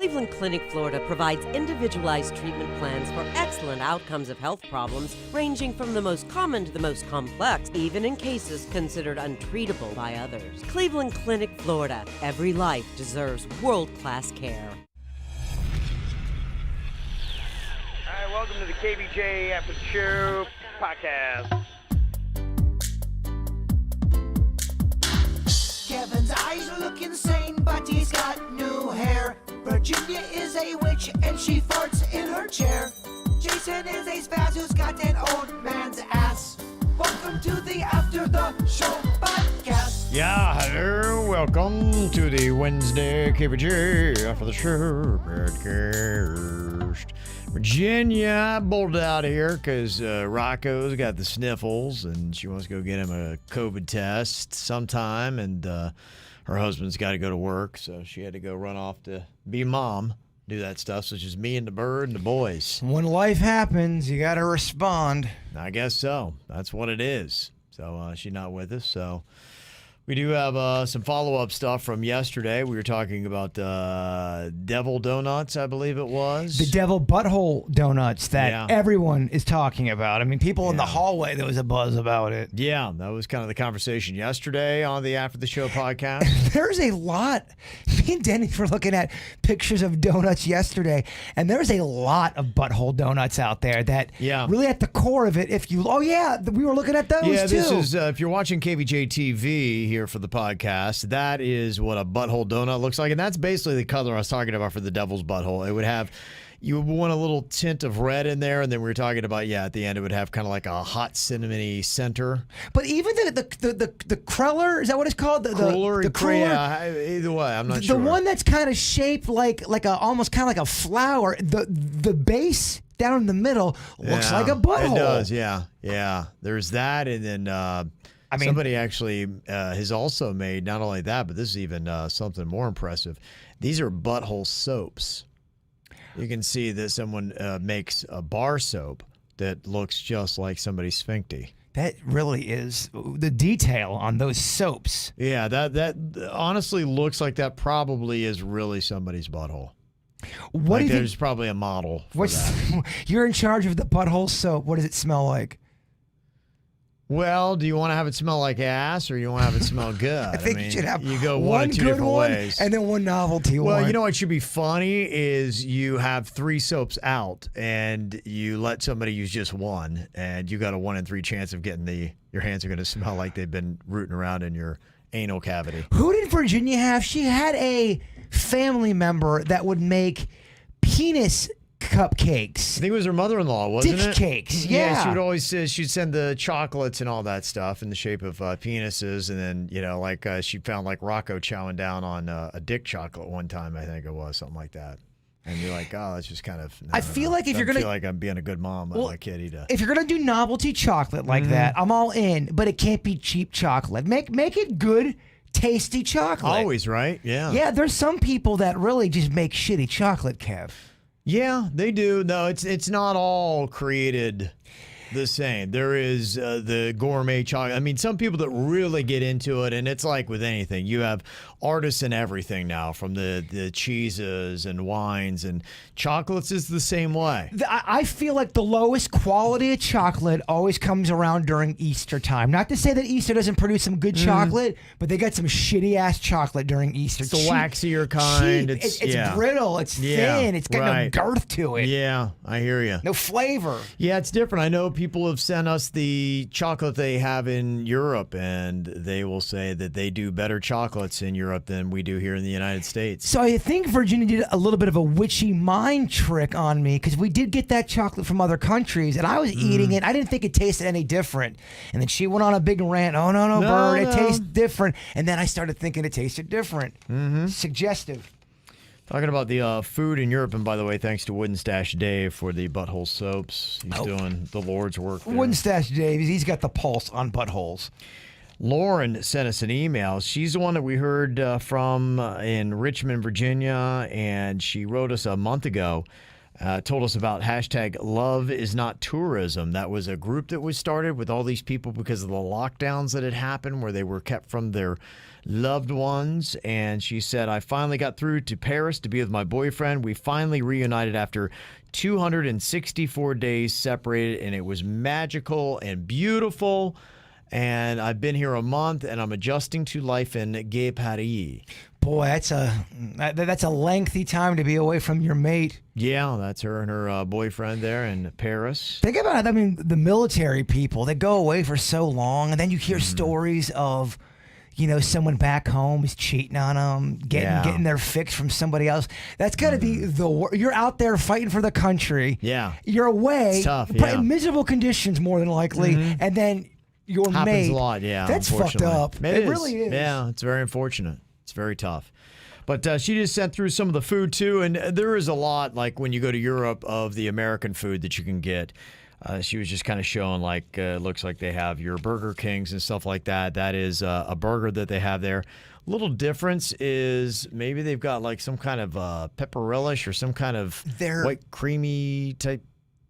Cleveland Clinic, Florida provides individualized treatment plans for excellent outcomes of health problems ranging from the most common to the most complex, even in cases considered untreatable by others. Cleveland Clinic, Florida. Every life deserves world-class care. All right, welcome to the KVJ ATS Podcast. Kevin's eyes look insane, but he's got new hair. Virginia is a witch, and she farts in her chair. Jason is a spaz who's got an old man's ass. Welcome to the After the Show Podcast. Yeah, hello, welcome to the Wednesday KVJ After the Show Podcast. Virginia bolted out here because Rocco's got the sniffles and she wants to go get him a COVID test sometime, and her husband's got to go to work, so she had to go run off to be mom, do that stuff, so it's just me and the bird and the boys. When life happens, you got to respond. I guess so. That's what it is. So she's not with us, so... We do have some follow-up stuff from yesterday. We were talking about devil donuts, I believe it was. The devil butthole donuts that everyone is talking about. I mean, people in the hallway, there was a buzz about it. Yeah, that was kind of the conversation yesterday on the After the Show podcast. There's a lot. Me and Denny were looking at pictures of donuts yesterday, and there's a lot of butthole donuts out there that really at the core of it, we were looking at those too. Yeah, this is, if you're watching KVJ TV here for the podcast, that is what a butthole donut looks like, and that's basically the color I was talking about for the devil's butthole. It would have, you would want a little tint of red in there, and then we were talking about, at the end it would have kind of like a hot cinnamony center. But even the cruller, is that what it's called? The cruller? Either way, I'm not sure. The one that's kind of shaped like almost kind of like a flower, the base down in the middle looks like a butthole. It does, yeah. There's that, and then somebody actually has also made not only that, but this is even something more impressive. These are butthole soaps. You can see that someone makes a bar soap that looks just like somebody's sphincty. That really is the detail on those soaps. Yeah, that honestly looks like that probably is really somebody's butthole. What do you there's think? Probably a model for that. You're in charge of the butthole soap. What does it smell like? Well, do you want to have it smell like ass, or you want to have it smell good? I think you should have you go one of two good different one ways. and then one novelty one. Well, you know what should be funny is you have 3 soaps out, and you let somebody use just one, and you got a 1 in 3 chance of getting your hands are going to smell like they've been rooting around in your anal cavity. Who did Virginia have? She had a family member that would make penis cupcakes. I think it was her mother-in-law, wasn't it? Dick cakes, yeah. She would always say she'd send the chocolates and all that stuff in the shape of penises, and then she found like Rocco chowing down on a dick chocolate one time, I think it was, something like that. And you're like, oh, that's just kind of. I feel like if you're gonna feel like I'm being a good mom, let my kid eat a. If you're gonna do novelty chocolate like that, I'm all in. But it can't be cheap chocolate. Make it good, tasty chocolate. Always, right? Yeah. Yeah, there's some people that really just make shitty chocolate, Kev. Yeah, they do. No, it's not all created the same. There is the gourmet chocolate. I mean, some people that really get into it, and it's like with anything, you have artists and everything now, from the cheeses and wines, and chocolates is the same way. I feel like the lowest quality of chocolate always comes around during Easter time. Not to say that Easter doesn't produce some good chocolate, but they got some shitty ass chocolate during Easter. It's the waxier kind. It's brittle. It's thin. It's got no girth to it. Yeah, I hear you. No flavor. Yeah, it's different. I know people have sent us the chocolate they have in Europe, and they will say that they do better chocolates in Europe than we do here in the United States. So I think Virginia did a little bit of a witchy mind trick on me, because we did get that chocolate from other countries, and I was eating it. I didn't think it tasted any different. And then she went on a big rant. Oh, no, Bird, it tastes different. And then I started thinking it tasted different. Suggestive. Talking about the food in Europe, and by the way, thanks to Wooden Stash Dave for the butthole soaps. He's doing the Lord's work there. Wooden Stash Dave, he's got the pulse on buttholes. Lauren sent us an email. She's the one that we heard from in Richmond, Virginia, and she wrote us a month ago told us about hashtag Love Is Not Tourism. That was a group that was started with all these people because of the lockdowns that had happened where they were kept from their loved ones. And she said, I finally got through to Paris to be with my boyfriend. We finally reunited after 264 days separated, and it was magical and beautiful. And I've been here a month, and I'm adjusting to life in Gay Paris. Boy, that's a lengthy time to be away from your mate. Yeah, that's her and her boyfriend there in Paris. Think about it. I mean, the military people, they go away for so long, and then you hear stories of, someone back home is cheating on them, getting their fix from somebody else. That's got to be you're out there fighting for the country. Yeah. You're away, it's tough, but in miserable conditions more than likely, and then your happens mate. a lot, yeah. That's fucked up. It really is. Yeah, it's very unfortunate. It's very tough. But she just sent through some of the food, too, and there is a lot, like when you go to Europe, of the American food that you can get. She was just kind of showing, like, looks like they have your Burger Kings and stuff like that. That is a burger that they have there. Little difference is maybe they've got, like, some kind of pepper relish or some kind of white creamy type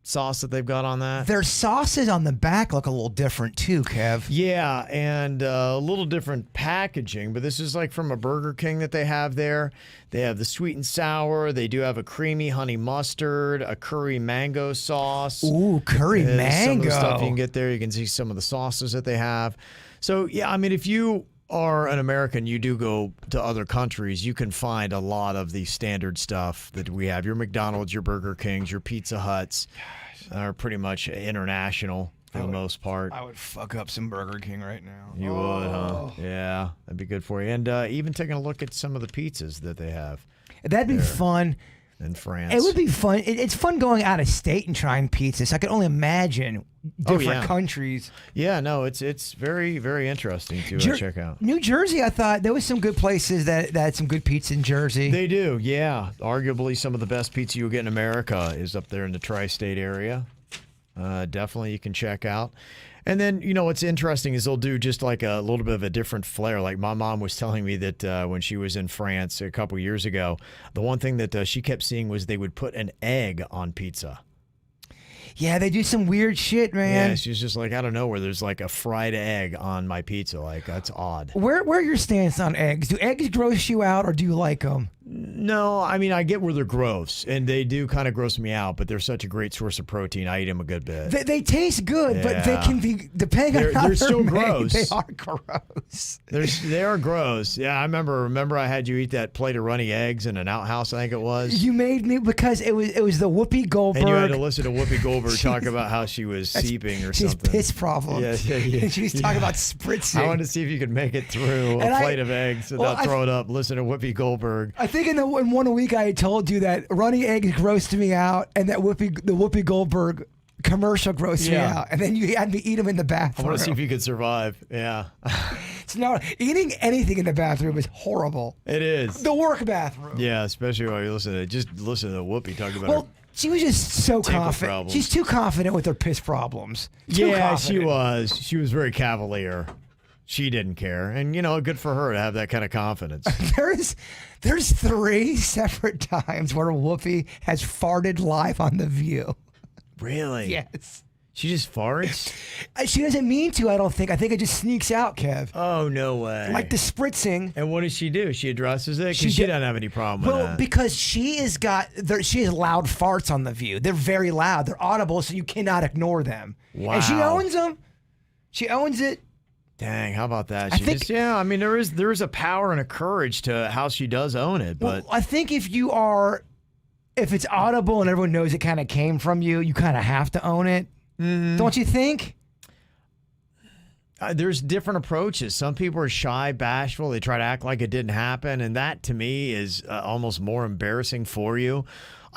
sauce that they've got on that. Their sauces on the back look a little different too, Kev. Yeah, and a little different packaging, but this is like from a Burger King that they have there. They have the sweet and sour. They do have a creamy honey mustard, a curry mango sauce. Ooh, curry mango. Some of the stuff you can get there. You can see some of the sauces that they have. So, yeah, I mean, if you are an American, you do go to other countries, you can find a lot of the standard stuff that we have. Your McDonald's, your Burger Kings, your Pizza Huts are pretty much international for the most part. I would fuck up some Burger King right now. You would, huh? Yeah, that'd be good for you. And even taking a look at some of the pizzas that they have. That'd be fun. In France. It would be fun. It's fun going out of state and trying pizzas. I can only imagine different countries. Yeah, no, it's very, very interesting to check out. New Jersey, I thought there was some good places that had some good pizza in Jersey. They do, yeah. Arguably some of the best pizza you'll get in America is up there in the tri-state area. Definitely you can check out. And then, what's interesting is they'll do just like a little bit of a different flair. Like my mom was telling me that when she was in France a couple years ago, the one thing that she kept seeing was they would put an egg on pizza. Yeah, they do some weird shit, man. Yeah, she's just like, I don't know, where there's like a fried egg on my pizza. Like, that's odd. Where are your stance on eggs? Do eggs gross you out or do you like them? No, I mean, I get where they're gross, and they do kind of gross me out, but they're such a great source of protein. I eat them a good bit. They taste good, but they can be, depending on how they're still made, gross. They are gross. They are gross. Yeah, I remember I had you eat that plate of runny eggs in an outhouse, I think it was. You made me, because it was the Whoopi Goldberg. And you had to listen to Whoopi Goldberg talk about how she was seeping or she something. She has piss problems. Yeah. She was talking about spritzing. I wanted to see if you could make it through a plate of eggs without throwing up. Listen to Whoopi Goldberg. I think in one week I had told you that runny eggs grossed me out, and that the Whoopi Goldberg commercial grossed me out, and then you had me eat them in the bathroom. I want to see if you could survive. Yeah. No, eating anything in the bathroom is horrible. It is. The work bathroom. Yeah, especially while you listen to Whoopi talking about her. She was just so confident. Problems. She's too confident with her piss problems. She was. She was very cavalier. She didn't care. And, good for her to have that kind of confidence. There's 3 separate times where Whoopi has farted live on The View. Really? Yes. She just farts? She doesn't mean to, I don't think. I think it just sneaks out, Kev. Oh, no way. Like the spritzing. And what does she do? She addresses it? Because she doesn't have any problem with that. Well, because she has loud farts on The View. They're very loud. They're audible, so you cannot ignore them. Wow. And she owns them. She owns it. Dang, how about that? There is a power and a courage to how she does own it. But I think if it's audible and everyone knows it kind of came from you, you kind of have to own it. Mm-hmm. Don't you think? There's different approaches. Some people are shy, bashful. They try to act like it didn't happen. And that, to me, is almost more embarrassing for you.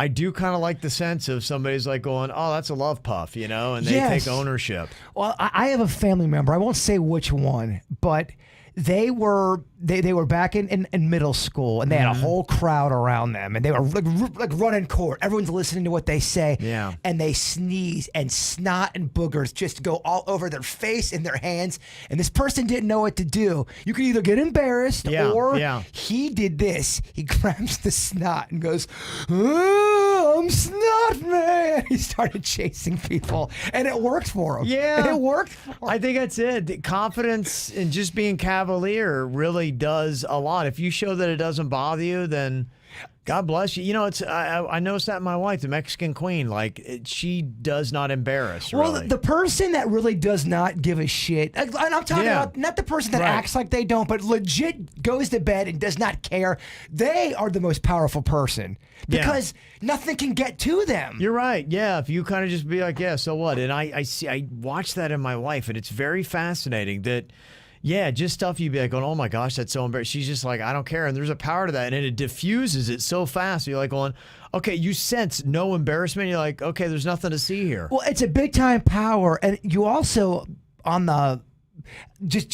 I do kind of like the sense of somebody's like going, oh, that's a love puff, and they take ownership. Well, I have a family member. I won't say which one, but they were back in middle school, and they had a whole crowd around them, and they were like running court. Everyone's listening to what they say, and they sneeze, and snot and boogers just go all over their face and their hands, and this person didn't know what to do. You can either get embarrassed, or he did this. He grabs the snot and goes, oh, I'm Snot Man. He started chasing people, and it worked for him. Yeah. It worked for him. I think that's it. The confidence in just being cavalier really does a lot. If you show that it doesn't bother you, then God bless you. You know, it's I noticed that in my wife, the Mexican queen. Like, she does not embarrass. Well, really. the person that really does not give a shit, and I'm talking about not the person that acts like they don't, but legit goes to bed and does not care. They are the most powerful person because nothing can get to them. You're right. Yeah, if you kind of just be like, yeah, so what? And I watch that in my wife, and it's very fascinating that. Yeah, just stuff you'd be like, going, oh my gosh, that's so embarrassing. She's just like, I don't care. And there's a power to that. And it diffuses it so fast. You're like going, okay, you sense no embarrassment. You're like, okay, there's nothing to see here. Well, it's a big time power. And you also, on the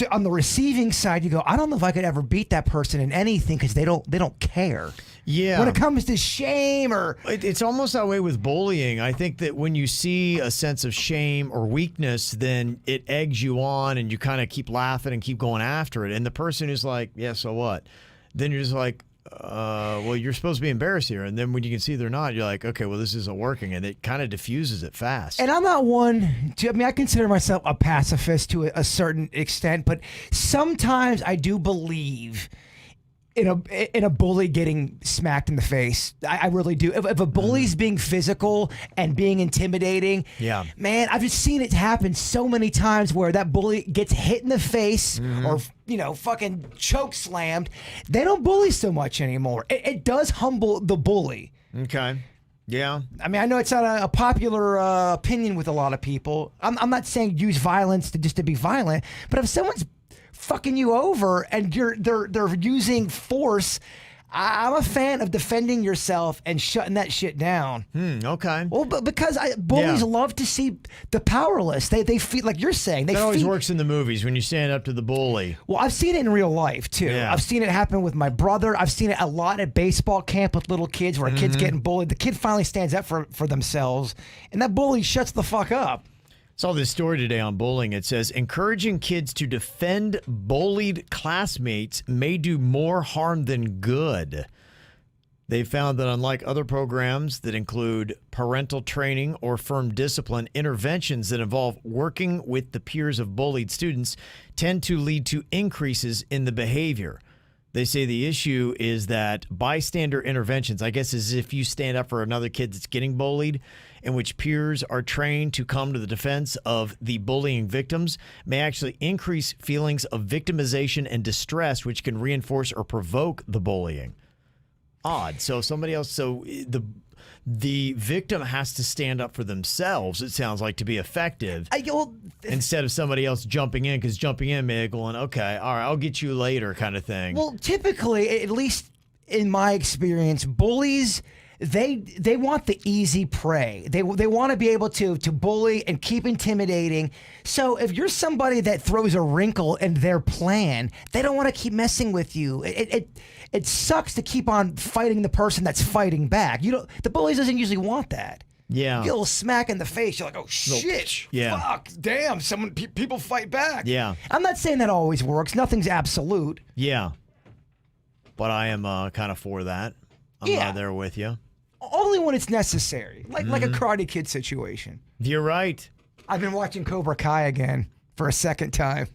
receiving side, you go, I don't know if I could ever beat that person in anything because they don't care. Yeah. When it comes to shame or... It's almost that way with bullying. I think that when you see a sense of shame or weakness, then it eggs you on and you kind of keep laughing and keep going after it. And the person who's like, yeah, so what? Then you're just like, well, you're supposed to be embarrassed here. And then when you can see they're not, you're like, okay, well, this isn't working. And it kind of diffuses it fast. And I'm not one to, I mean, I consider myself a pacifist to a certain extent, but sometimes I do believe in a bully getting smacked in the face. I really do. If a bully's being physical and being intimidating, man, I've just seen it happen so many times where that bully gets hit in the face or, fucking choke slammed. They don't bully so much anymore. It does humble the bully. Okay. Yeah. I mean, I know it's not a popular opinion with a lot of people. I'm not saying use violence just to be violent, but if someone's fucking you over and they're using force, I'm a fan of defending yourself and shutting that shit down. Okay. Well, but because bullies love to see the powerless. They feel like you're saying. That always works in the movies when you stand up to the bully. Well, I've seen it in real life too. Yeah. I've seen it happen with my brother. I've seen it a lot at baseball camp with little kids where a kid's getting bullied. The kid finally stands up for themselves, and that bully shuts the fuck up. Saw this story today on bullying. It says, encouraging kids to defend bullied classmates may do more harm than good. They found that unlike other programs that include parental training or firm discipline, interventions that involve working with the peers of bullied students tend to lead to increases in the behavior. They say the issue is that bystander interventions, I guess, is if you stand up for another kid that's getting bullied, in which peers are trained to come to the defense of the bullying victims, may actually increase feelings of victimization and distress, which can reinforce or provoke the bullying. Odd. So somebody else, the victim has to stand up for themselves, it sounds like, to be effective, instead of somebody else jumping in, because jumping in may be going, okay, all right, I'll get you later kind of thing. Well, typically, at least in my experience, bullies, they want the easy prey. They want to be able to bully and keep intimidating. So if you're somebody that throws a wrinkle in their plan, they don't want to keep messing with you. It sucks to keep on fighting the person that's fighting back. The bully doesn't usually want that. Yeah. You get a little smack in the face. You're like, oh shit. Yeah. Fuck. Damn. People fight back. Yeah. I'm not saying that always works. Nothing's absolute. Yeah. But I am kind of for that. I'm there with you. Only when it's necessary, like a Karate Kid situation. You're right. I've been watching Cobra Kai again for a second time.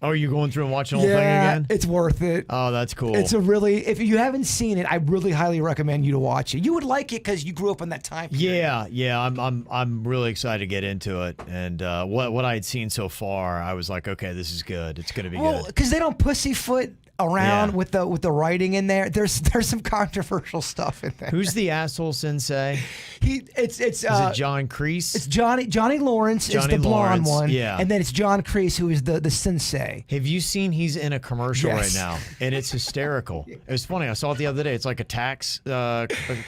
Oh, are you going through and watching the whole thing again? It's worth it. Oh, that's cool. It's if you haven't seen it, I really highly recommend you to watch it. You would like it because you grew up in that time period. Yeah. I'm really excited to get into it. And what I had seen so far, I was like, okay, this is good. It's going to be good. Because they don't pussyfoot around with the writing in there. There's some controversial stuff in there. Who's the asshole sensei? Is it John Kreese? It's Johnny Lawrence is the blonde one. Yeah. And then it's John Kreese who is the sensei. Have you seen he's in a commercial right now? And it's hysterical. It was funny. I saw it the other day. It's like a tax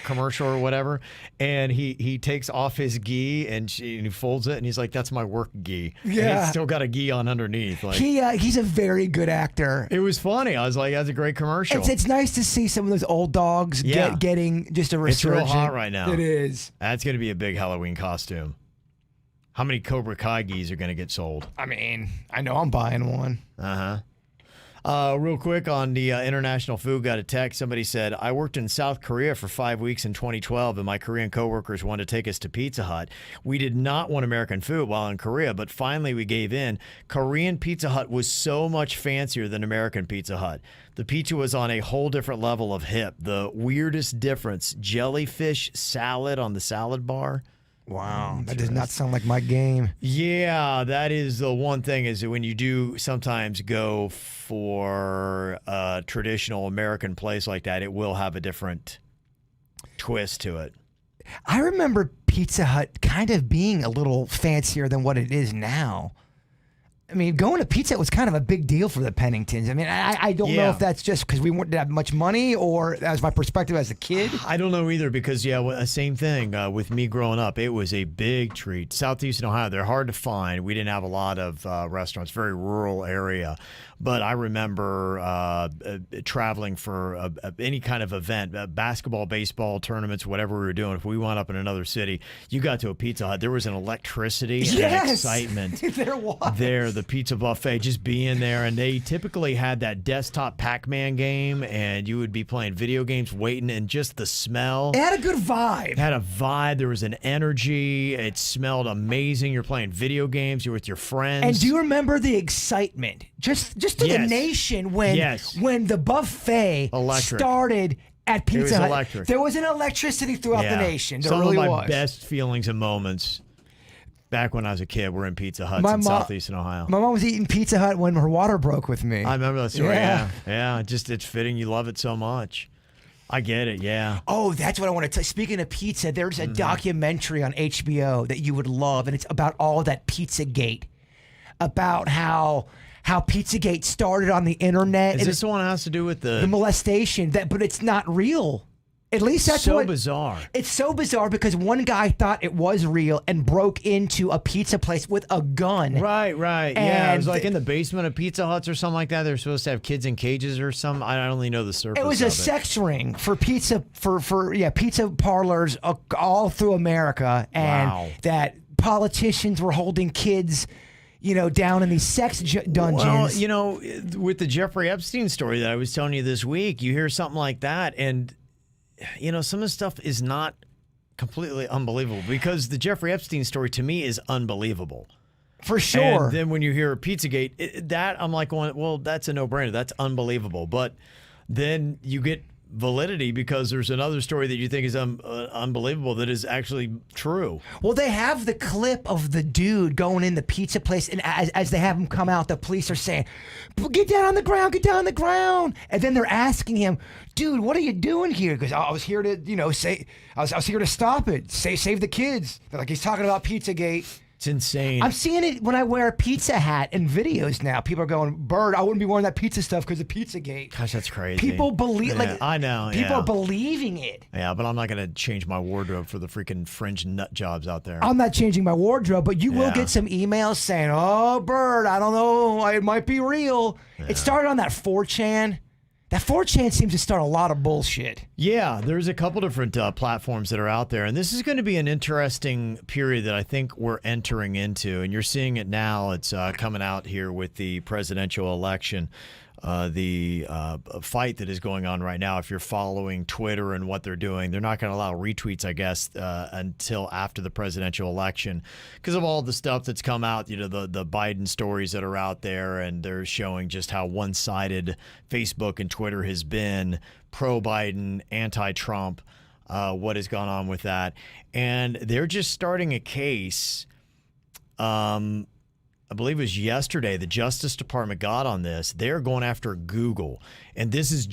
commercial or whatever. And he takes off his gi and he folds it and he's like, that's my work gi. Yeah. And it's still got a gi on underneath. Like, he's a very good actor. It was funny. I was like, that's a great commercial. It's nice to see some of those old dogs getting just a resurgence. It's real hot right now. It is. That's going to be a big Halloween costume. How many Cobra Kai gis are going to get sold? I mean, I know I'm buying one. Real quick on the international food, got a text. Somebody said, I worked in South Korea for 5 weeks in 2012, and my Korean coworkers wanted to take us to Pizza Hut. We did not want American food while in Korea, but finally we gave in. Korean Pizza Hut was so much fancier than American Pizza Hut. The pizza was on a whole different level of hip. The weirdest difference, jellyfish salad on the salad bar. Wow, that does not sound like my game. Yeah, that is the one thing is that when you do sometimes go for a traditional American place like that, it will have a different twist to it. I remember Pizza Hut kind of being a little fancier than what it is now. I mean, going to Pizza Hut was kind of a big deal for the Penningtons. I mean, I don't know if that's just because we didn't have much money or that was my perspective as a kid. I don't know either because, same thing with me growing up. It was a big treat. Southeastern Ohio, they're hard to find. We didn't have a lot of restaurants, very rural area. But I remember traveling for any kind of event, basketball, baseball, tournaments, whatever we were doing. If we wound up in another city, you got to a Pizza Hut. There was an electricity and excitement. There was. The pizza buffet, just being there. And they typically had that desktop Pac-Man game, and you would be playing video games, waiting, and just the smell. It had a good vibe. It had a vibe. There was an energy. It smelled amazing. You're playing video games. You're with your friends. And do you remember the excitement? Just to the nation when the buffet started at Pizza Hut. Electric. There was an electricity throughout the nation. There Some really of my was. best feelings and moments back when I was a kid were in Pizza Huts in Southeastern Ohio. My mom was eating Pizza Hut when her water broke with me. I remember that story. Yeah. Just it's fitting. You love it so much. I get it. Yeah. Oh, that's what I want to tell you. Speaking of pizza, there's a documentary on HBO that you would love, and it's about all that Pizzagate, about how Pizzagate started on the internet. Is this the one that has to do with the molestation? But it's not real. At least that's so bizarre. It's so bizarre because one guy thought it was real and broke into a pizza place with a gun. Right. Yeah, it was like in the basement of Pizza Huts or something like that. They're supposed to have kids in cages or something. I don't really know the surface. It was a sex ring for pizza pizza parlors all through America, and that politicians were holding kids, down in these sex dungeons. Well, with the Jeffrey Epstein story that I was telling you this week, you hear something like that, and some of the stuff is not completely unbelievable because the Jeffrey Epstein story to me is unbelievable. For sure. And then when you hear Pizzagate, that I'm like, well, that's a no-brainer. That's unbelievable. But then you get validity because there's another story that you think is unbelievable that is actually true. Well, they have the clip of the dude going in the pizza place, and as they have him come out, the police are saying, get down on the ground. And then they're asking him, dude, what are you doing here? Because I was here to, I was here to stop it, save the kids. They're like, he's talking about Pizzagate. It's insane. I'm seeing it when I wear a pizza hat in videos now. People are going, Bird, I wouldn't be wearing that pizza stuff because of Pizzagate. Gosh, that's crazy. People believe, I know. People are believing it. Yeah, but I'm not going to change my wardrobe for the freaking fringe nut jobs out there. I'm not changing my wardrobe, but you will get some emails saying, oh, Bird, I don't know, it might be real. Yeah. It started on that 4chan. That 4chan seems to start a lot of bullshit. Yeah, there's a couple different platforms that are out there. And this is going to be an interesting period that I think we're entering into. And you're seeing it now. It's coming out here with the presidential election. The fight that is going on right now, if you're following Twitter and what they're doing, they're not going to allow retweets, I guess, until after the presidential election because of all the stuff that's come out, the Biden stories that are out there, and they're showing just how one-sided Facebook and Twitter has been, pro-Biden, anti-Trump, what has gone on with that. And they're just starting a case, I believe it was yesterday, the Justice Department got on this. They're going after Google. And this is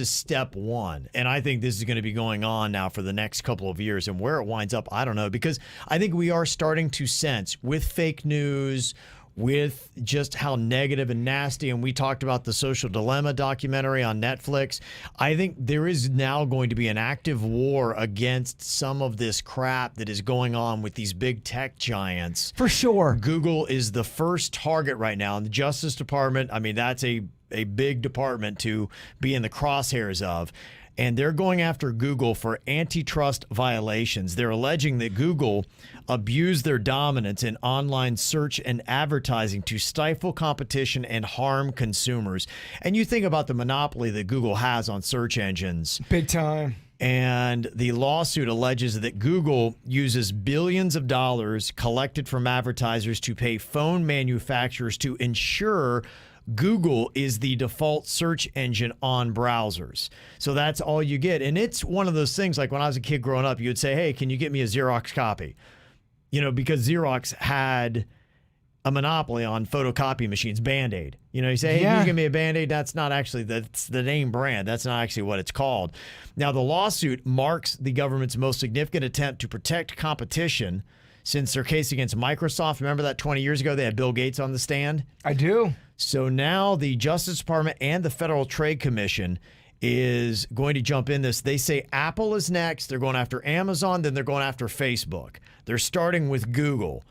step one. And I think this is going to be going on now for the next couple of years. And where it winds up, I don't know. Because I think we are starting to sense with fake news, with just how negative and nasty, and we talked about the Social Dilemma documentary on Netflix. I think there is now going to be an active war against some of this crap that is going on with these big tech giants. For sure. Google is the first target right now. And the Justice Department, I mean, that's a big department to be in the crosshairs of. and they're going after Google for antitrust violations. They're alleging that Google abused their dominance in online search and advertising to stifle competition and harm consumers. And you think about the monopoly that Google has on search engines. Big time. And the lawsuit alleges that Google uses billions of dollars collected from advertisers to pay phone manufacturers to ensure Google is the default search engine on browsers. So that's all you get. And it's one of those things, like when I was a kid growing up, you'd say, hey, can you get me a Xerox copy? Because Xerox had a monopoly on photocopy machines, Band-Aid. You say, hey, can you give me a Band-Aid? That's not actually, that's the name brand. That's not actually what it's called. Now, the lawsuit marks the government's most significant attempt to protect competition since their case against Microsoft. Remember that 20 years ago, they had Bill Gates on the stand? I do. So now the Justice Department and the Federal Trade Commission is going to jump in this. They say Apple is next. They're going after Amazon. Then they're going after Facebook. They're starting with Google.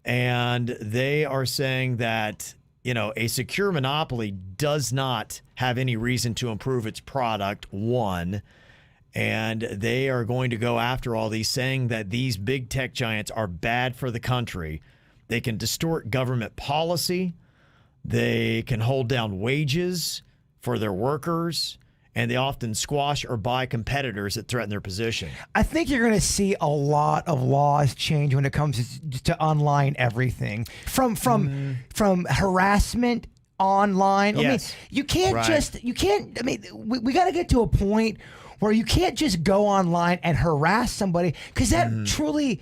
And they are saying that, a secure monopoly does not have any reason to improve its product, one. And they are going to go after all these, saying that these big tech giants are bad for the country. They can distort government policy. They can hold down wages for their workers. And they often squash or buy competitors that threaten their position. I think you're going to see a lot of laws change when it comes to online everything. From harassment online. Yes. You can't we got to get to a point where you can't just go online and harass somebody, because that truly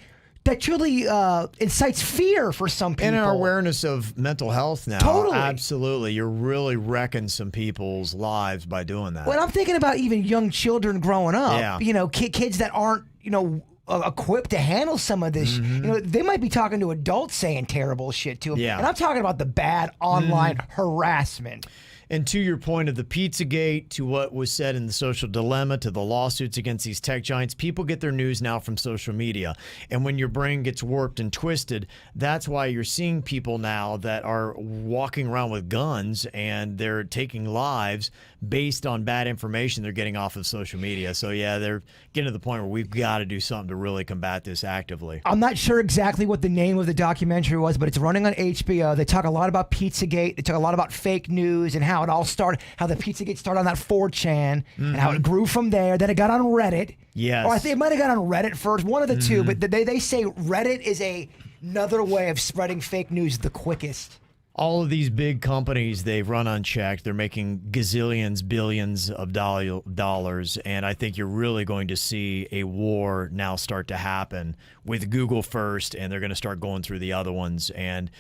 incites fear for some people. And our awareness of mental health now. Totally. Absolutely. You're really wrecking some people's lives by doing that. Well, I'm thinking about even young children growing up. Yeah. Kids that aren't, equipped to handle some of this. They might be talking to adults saying terrible shit to them. Yeah. And I'm talking about the bad online harassment. And to your point of the Pizzagate, to what was said in the Social Dilemma, to the lawsuits against these tech giants, people get their news now from social media. And when your brain gets warped and twisted, that's why you're seeing people now that are walking around with guns and they're taking lives based on bad information they're getting off of social media. So, yeah, they're getting to the point where we've got to do something to really combat this actively. I'm not sure exactly what the name of the documentary was, but it's running on HBO. They talk a lot about Pizzagate. They talk a lot about fake news and how it all started, how the Pizzagate started on that 4chan and how it grew from there. Then it got on Reddit. Yes. Or I think it might have got on Reddit first, one of the two, but they say Reddit is another way of spreading fake news the quickest. All of these big companies, they've run unchecked. They're making gazillions, billions of dollars. And I think you're really going to see a war now start to happen with Google first, and they're going to start going through the other ones. And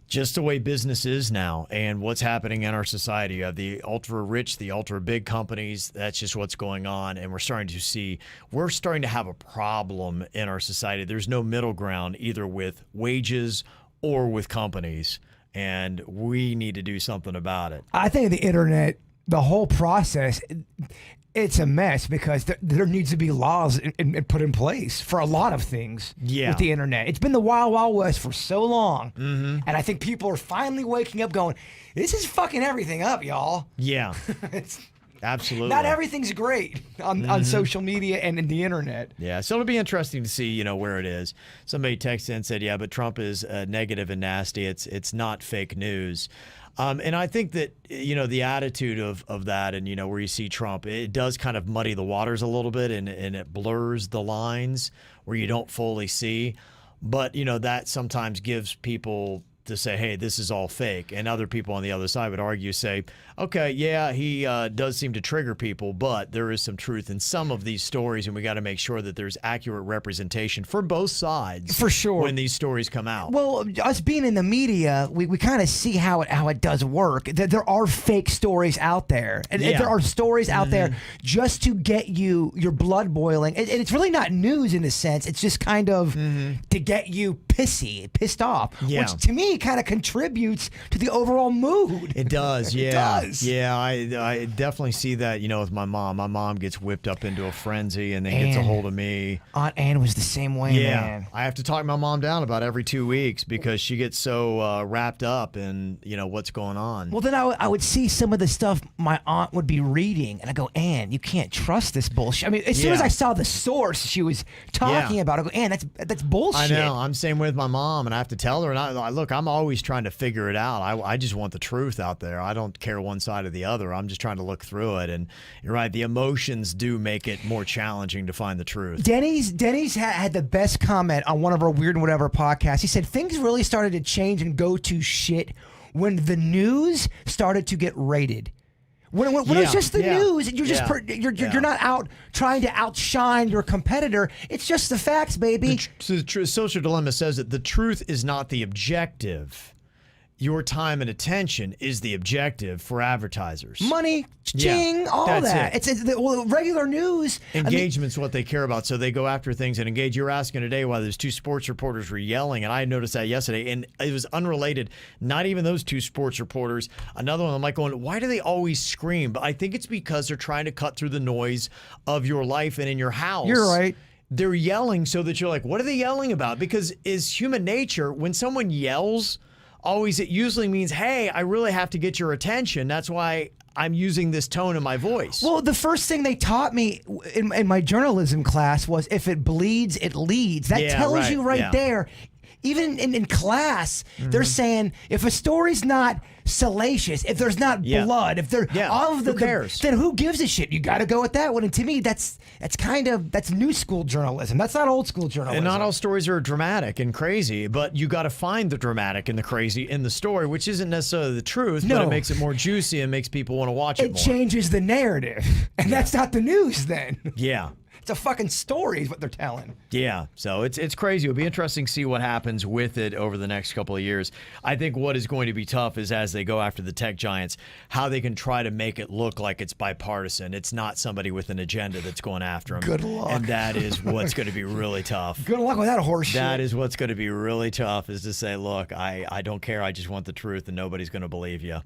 just the way business is now and what's happening in our society. You have the ultra rich, the ultra big companies. That's just what's going on. And we're starting to have a problem in our society. There's no middle ground either with wages or with companies. And we need to do something about it. I think the internet, the whole process, it's a mess because there needs to be laws put in place for a lot of things with the internet. It's been the wild, wild west for so long. And I think people are finally waking up going, this is fucking everything up, y'all. Yeah. Absolutely. Not everything's great on social media and in the internet. Yeah, so it'll be interesting to see, where it is. Somebody texted in and said, yeah, but Trump is negative and nasty. It's not fake news. And I think that, the attitude of that and, where you see Trump, it does kind of muddy the waters a little bit and it blurs the lines where you don't fully see. But, that sometimes gives people to say, hey, this is all fake. And other people on the other side would argue, say, okay, yeah, he does seem to trigger people, but there is some truth in some of these stories, and we got to make sure that there's accurate representation for both sides. For sure. When these stories come out. Well, us being in the media, we kind of see how it does work. There are fake stories out there. And there are stories out there just to get your blood boiling. And it's really not news in a sense. It's just kind of to get you pissed off, Yeah. which to me kind of contributes to the overall mood. It does, yeah. It does. Yeah, I definitely see that, with my mom. My mom gets whipped up into a frenzy and then gets a hold of me. Aunt Ann was the same way, man. I have to talk my mom down about every 2 weeks because she gets so wrapped up in, what's going on. Well, then I would see some of the stuff my aunt would be reading, and I go, Ann, you can't trust this bullshit. I mean, as soon as I saw the source she was talking about, I go, Ann, that's bullshit. I know. I'm same with my mom, and I have to tell her. And look, I'm always trying to figure it out. I just want the truth out there. I don't care one side or the other. I'm just trying to look through it. And you're right. The emotions do make it more challenging to find the truth. Denny's had the best comment on one of our Weird and Whatever podcasts. He said things really started to change and go to shit when the news started to get rated. When it's just the news, you're just you're not out trying to outshine your competitor. It's just the facts, baby. The Social Dilemma says that the truth is not the objective. Your time and attention is the objective for advertisers. Money, ching, all that. It. It's regular news. Engagement's what they care about, so they go after things and engage. You were asking today why those two sports reporters were yelling, and I noticed that yesterday, and it was unrelated. Not even those two sports reporters. Another one, I'm like going, why do they always scream? But I think it's because they're trying to cut through the noise of your life and in your house. You're right. They're yelling so that you're like, what are they yelling about? Because it's human nature. When someone yells, it usually means, hey, I really have to get your attention. That's why I'm using this tone in my voice. Well, the first thing they taught me in my journalism class was if it bleeds, it leads. That tells you right there. Even in class, they're saying if a story's not salacious, if there's not blood, if there all of the who cares? Then who gives a shit? You got to go with that one. And to me, that's new school journalism. That's not old school journalism. And not all stories are dramatic and crazy, but you got to find the dramatic and the crazy in the story, which isn't necessarily the truth, but it makes it more juicy and makes people want to watch it more. It changes the narrative, and that's not the news then. Yeah. It's a fucking story is what they're telling. Yeah, so it's crazy. It'll be interesting to see what happens with it over the next couple of years. I think what is going to be tough is as they go after the tech giants, how they can try to make it look like it's bipartisan. It's not somebody with an agenda that's going after them. Good luck. And that is what's going to be really tough. Good luck with that horse shit. That is what's going to be really tough is to say, look, I don't care. I just want the truth, and nobody's going to believe you.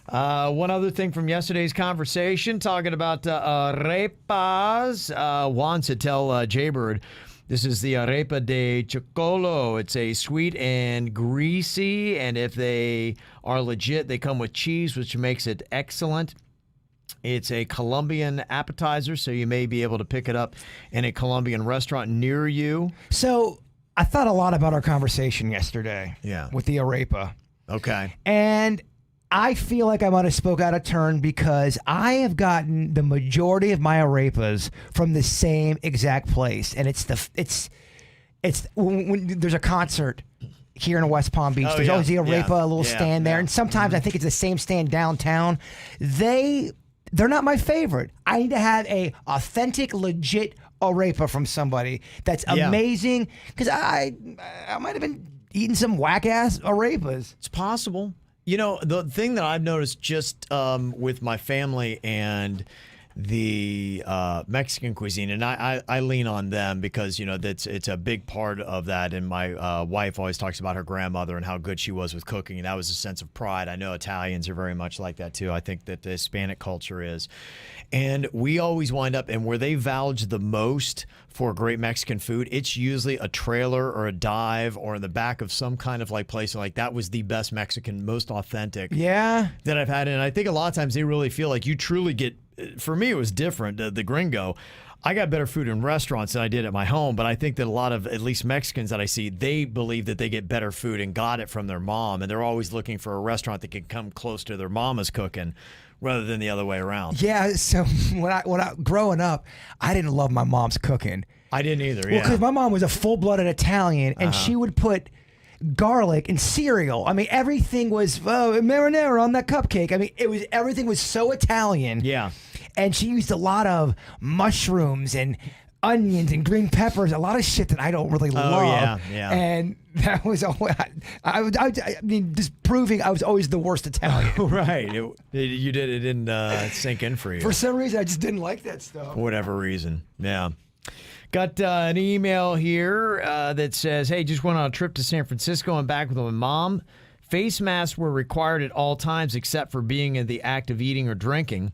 One other thing from yesterday's conversation, talking about arepas. Juan said, tell Jaybird, this is the arepa de chocolo. It's a sweet and greasy, and if they are legit, they come with cheese, which makes it excellent. It's a Colombian appetizer, so you may be able to pick it up in a Colombian restaurant near you. So I thought a lot about our conversation yesterday with the arepa. Okay. And I feel like I might have spoke out of turn because I have gotten the majority of my arepas from the same exact place, and it's when there's a concert here in West Palm Beach. There's always the arepa, a little stand there, and sometimes I think it's the same stand downtown. They're not my favorite. I need to have a authentic, legit arepa from somebody that's amazing because I might have been eating some whack ass arepas. It's possible. The thing that I've noticed just with my family and the Mexican cuisine, and I lean on them because, it's a big part of that. And my wife always talks about her grandmother and how good she was with cooking. And that was a sense of pride. I know Italians are very much like that, too. I think that the Hispanic culture is. And we always wind up, and where they vouch the most for great Mexican food, it's usually a trailer or a dive or in the back of some kind of place. Like that was the best Mexican, most authentic that I've had. And I think a lot of times they really feel like you truly get, for me, it was different. The gringo, I got better food in restaurants than I did at my home, but I think that a lot of, at least Mexicans that I see, they believe that they get better food and got it from their mom. And they're always looking for a restaurant that can come close to their mama's cooking, rather than the other way around. Yeah, so when I growing up, I didn't love my mom's cooking. I didn't either, Well, because my mom was a full-blooded Italian, and she would put garlic in cereal. I mean, everything was marinara on that cupcake. I mean, everything was so Italian. Yeah. And she used a lot of mushrooms and onions and green peppers, a lot of shit that I don't really love. Yeah. And that was I mean, just proving I was always the worst Italian. Right. It didn't sink in for you. For some reason, I just didn't like that stuff. For whatever reason. Yeah. Got an email here that says, hey, just went on a trip to San Francisco and back with my mom. Face masks were required at all times except for being in the act of eating or drinking.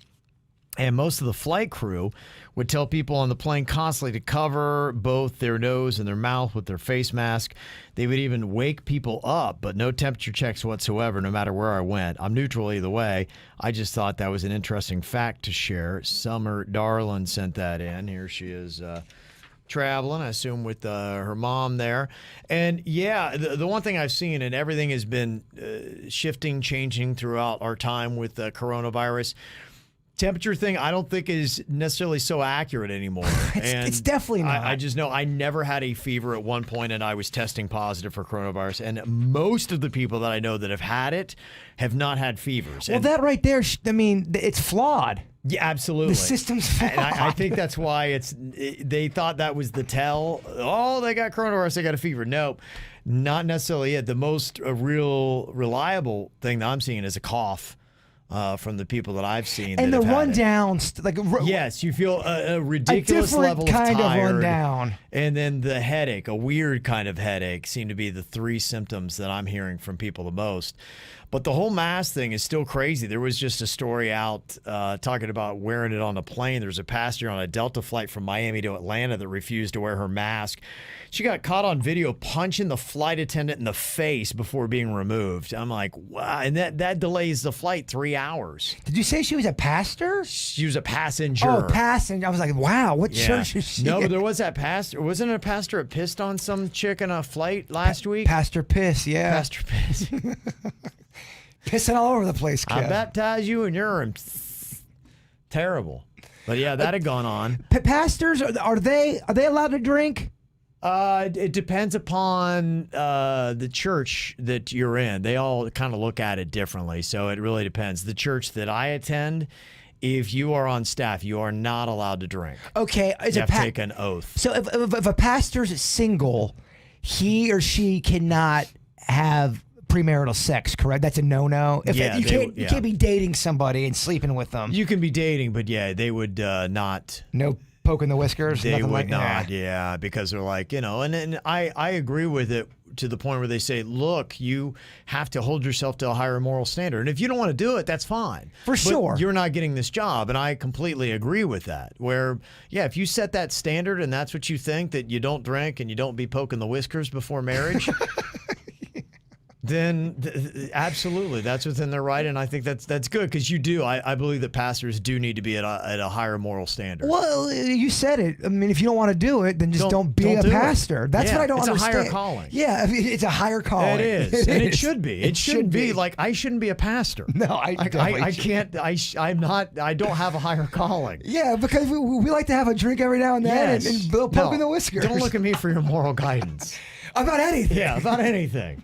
And most of the flight crew would tell people on the plane constantly to cover both their nose and their mouth with their face mask. They would even wake people up, but no temperature checks whatsoever, no matter where I went. I'm neutral either way. I just thought that was an interesting fact to share. Summer Darlin sent that in. Here she is traveling, I assume, with her mom there. And yeah, the one thing I've seen, and everything has been shifting, changing throughout our time with coronavirus, temperature thing, I don't think is necessarily so accurate anymore. It's definitely not. I just know I never had a fever at one point, and I was testing positive for coronavirus. And most of the people that I know that have had it have not had fevers. Well, and that right there, I mean, it's flawed. yeah, absolutely. The system's flawed. And I think that's why they thought that was the tell. Oh, they got coronavirus, they got a fever. Nope, not necessarily it. The most real reliable thing that I'm seeing is a cough. From the people that I've seen, and that the have had rundowns, yes, you feel a ridiculous different level of kind tired, of rundown, and then the headache, a weird kind of headache, seem to be the three symptoms that I'm hearing from people the most. But the whole mask thing is still crazy. There was just a story out talking about wearing it on a plane. There's a passenger on a Delta flight from Miami to Atlanta that refused to wear her mask. She got caught on video punching the flight attendant in the face before being removed. I'm like, wow. And that delays the flight 3 hours. Did you say she was a pastor? She was a passenger. Oh, passenger. I was like, wow, what church is she? No, but there was that pastor. Wasn't it a pastor that pissed on some chick in a flight last week? Pastor Piss, yeah. Pastor Piss. Pissing all over the place, kid. I baptize you in urine. Terrible. But yeah, that had gone on. Pastors, are they allowed to drink? It depends upon the church that you're in. They all kind of look at it differently, so it really depends. The church that I attend, if you are on staff, you are not allowed to drink. Okay, You have to take an oath. So if a pastor's single, he or she cannot have premarital sex, correct? That's a no-no. Yeah, you can't be dating somebody and sleeping with them. You can be dating, but yeah, they would not. No poking the whiskers. They nothing would like not, yeah, because they're like, and I agree with it to the point where they say, look, you have to hold yourself to a higher moral standard. And if you don't want to do it, that's fine. For sure. You're not getting this job. And I completely agree with that. Where, yeah, if you set that standard and that's what you think, that you don't drink and you don't be poking the whiskers before marriage, then absolutely, that's within their right, and I think that's good because you do. I believe that pastors do need to be at a higher moral standard. Well, you said it. I mean, if you don't want to do it, then just don't be a pastor. That's what I don't understand. It's a higher calling. Yeah, I mean, it's a higher calling. It is, and it should be. It shouldn't be like I shouldn't be a pastor. No, I can't. I'm not. I don't have a higher calling. Yeah, because we like to have a drink every now and then and poke in the whiskers. Don't look at me for your moral guidance. About anything. Yeah, about anything.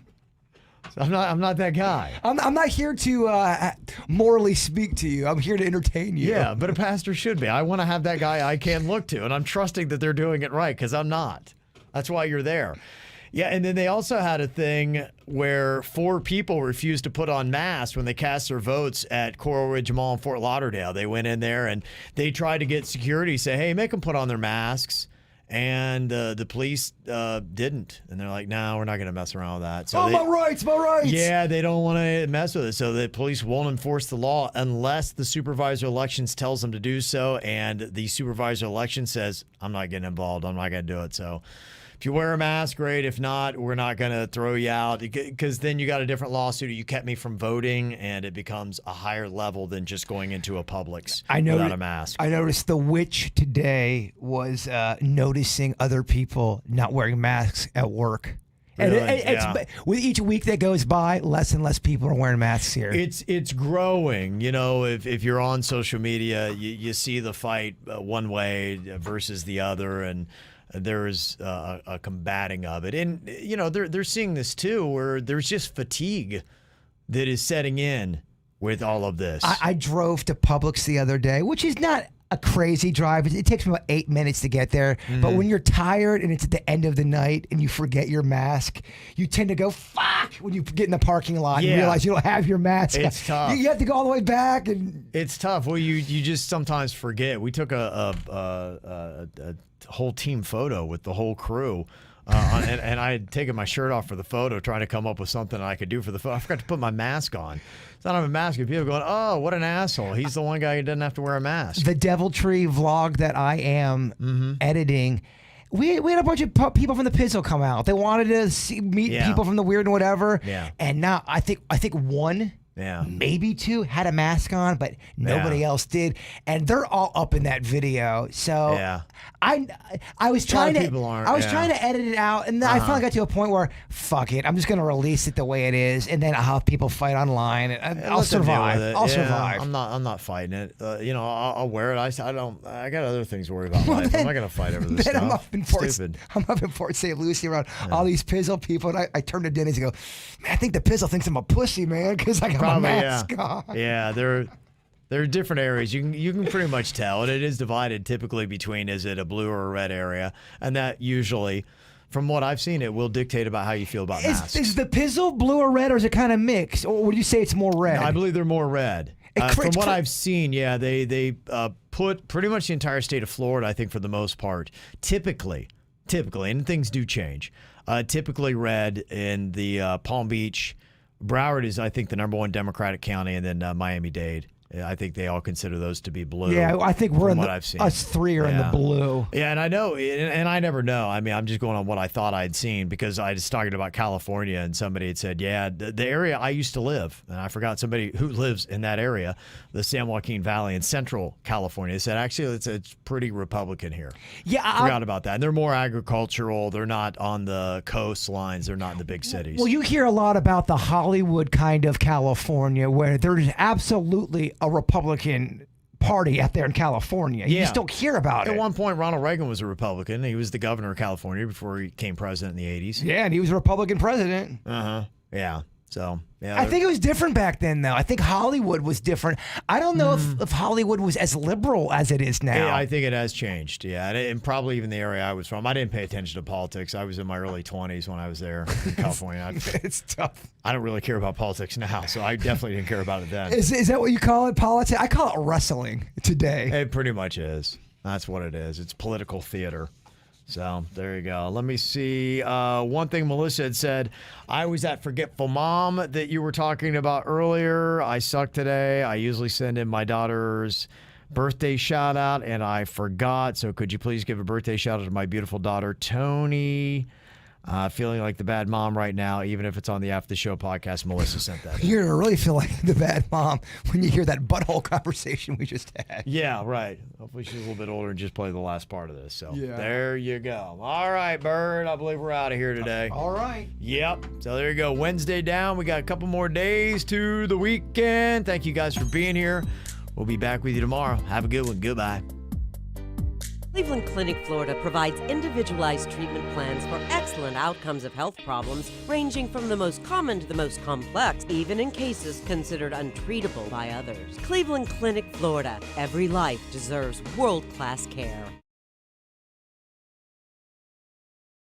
I'm not that guy. I'm not here to morally speak to you. I'm here to entertain you. Yeah, but a pastor should be. I want to have that guy I can look to, and I'm trusting that they're doing it right because I'm not. That's why you're there. Yeah, and then they also had a thing where 4 people refused to put on masks when they cast their votes at Coral Ridge Mall in Fort Lauderdale. They went in there and they tried to get security, say, hey, make them put on their masks. And the police didn't. And they're like, no, we're not going to mess around with that. So my rights. Yeah, they don't want to mess with it. So the police won't enforce the law unless the supervisor of elections tells them to do so. And the supervisor of elections says, I'm not getting involved. I'm not going to do it. So if you wear a mask, great. If not, we're not going to throw you out, because then you got a different lawsuit. You kept me from voting, and it becomes a higher level than just going into a Publix without a mask. I noticed the witch today was noticing other people not wearing masks at work. Really? And with each week that goes by, less and less people are wearing masks here. It's growing. You know, if you're on social media, you see the fight one way versus the other, and there is a combating of it. And, you know, they're seeing this too, where there's just fatigue that is setting in with all of this. I drove to Publix the other day, which is not a crazy drive. It takes me about 8 minutes to get there. Mm-hmm. But when you're tired and it's at the end of the night and you forget your mask, you tend to go, fuck, when you get in the parking lot and Yeah. realize you don't have your mask. It's tough. You have to go all the way back. And It's tough. Well, you just sometimes forget. We took a whole team photo with the whole crew. And I had taken my shirt off for the photo, trying to come up with something I could do for the photo. I forgot to put my mask on. So I don't have a mask. And people are going, oh, what an asshole. He's the one guy who doesn't have to wear a mask. the Deviltry vlog that I am editing, we had a bunch of people from the Pizzle come out. They wanted to meet Yeah. people from the Weird and whatever. Yeah. And now I think one, Yeah. maybe two had a mask on, but nobody Yeah. else did. And they're all up in that video. So Yeah. I was trying of to people aren't, I was yeah. trying to edit it out, and then I finally got to a point where fuck it, I'm just gonna release it the way it is, and then I'll have people fight online, and I'll Let them deal survive. with it. I'll Yeah, survive. I'm not fighting it. I'll wear it. I I got other things to worry about. In life. I'm not gonna fight over this Then stuff. I'm up in Fort Stupid. St. Lucie around all these Pizzle people, and I turn to Dennis and go, man, I think the Pizzle thinks I'm a pussy, man, because I got Probably, my mask on. Yeah, there are different areas. You can pretty much tell, and it is divided typically between is it a blue or a red area, and that usually, from what I've seen, it will dictate about how you feel about masks. Is the Pizzle blue or red, or is it kind of mixed? Or would you say it's more red? I believe they're more red. From what I've seen, yeah, they put pretty much the entire state of Florida, I think, for the most part, typically, and things do change, typically red in the Palm Beach. Broward is, I think, the #1 Democratic county, and then Miami-Dade. I think they all consider those to be blue. Yeah, I think we're from in what the, I've seen. us three are in the Yeah. blue. Yeah, and I know, and I never know. I mean, I'm just going on what I thought I'd seen because I was talking about California, and somebody had said, yeah, the area I used to live, and I forgot somebody who lives in that area, the San Joaquin Valley in Central California, they said, actually, it's pretty Republican here. Yeah, Forgot about that. And they're more agricultural. They're not on the coastlines. They're not in the big cities. Well, you hear a lot about the Hollywood kind of California, where there's absolutely a Republican party out there in California. You Yeah. just don't hear about At it. one point, Ronald Reagan was a Republican. He was the governor of California before he became president in the 80s. Yeah, and he was a Republican president. Yeah. So, yeah. I think it was different back then, though. I think Hollywood was different. I don't know if Hollywood was as liberal as it is now. Yeah, I think it has changed. Yeah, and probably even the area I was from. I didn't pay attention to politics. I was in my early 20s when I was there in California. It's tough. I don't really care about politics now, so I definitely didn't care about it then. Is that what you call it, politics? I call it wrestling today. It pretty much is. That's what it is. It's political theater. So there you go. Let me see. One thing Melissa had said, I was at Forgetful Mom that you were talking about earlier. I suck today. I usually send in my daughter's birthday shout out and I forgot. So could you please give a birthday shout out to my beautiful daughter, Tony? Feeling like the bad mom right now, even if it's on the After the Show podcast. Melissa sent that. You're going to really feel like the bad mom when you hear that butthole conversation we just had. Yeah, right. Hopefully she's a little bit older and just play the last part of this. So Yeah. there you go. All right, Bird. I believe we're out of here today. All right. Yep. So there you go. Wednesday down. We got a couple more days to the weekend. Thank you guys for being here. We'll be back with you tomorrow. Have a good one. Goodbye. Cleveland Clinic, Florida provides individualized treatment plans for excellent outcomes of health problems, ranging from the most common to the most complex, even in cases considered untreatable by others. Cleveland Clinic, Florida. Every life deserves world-class care.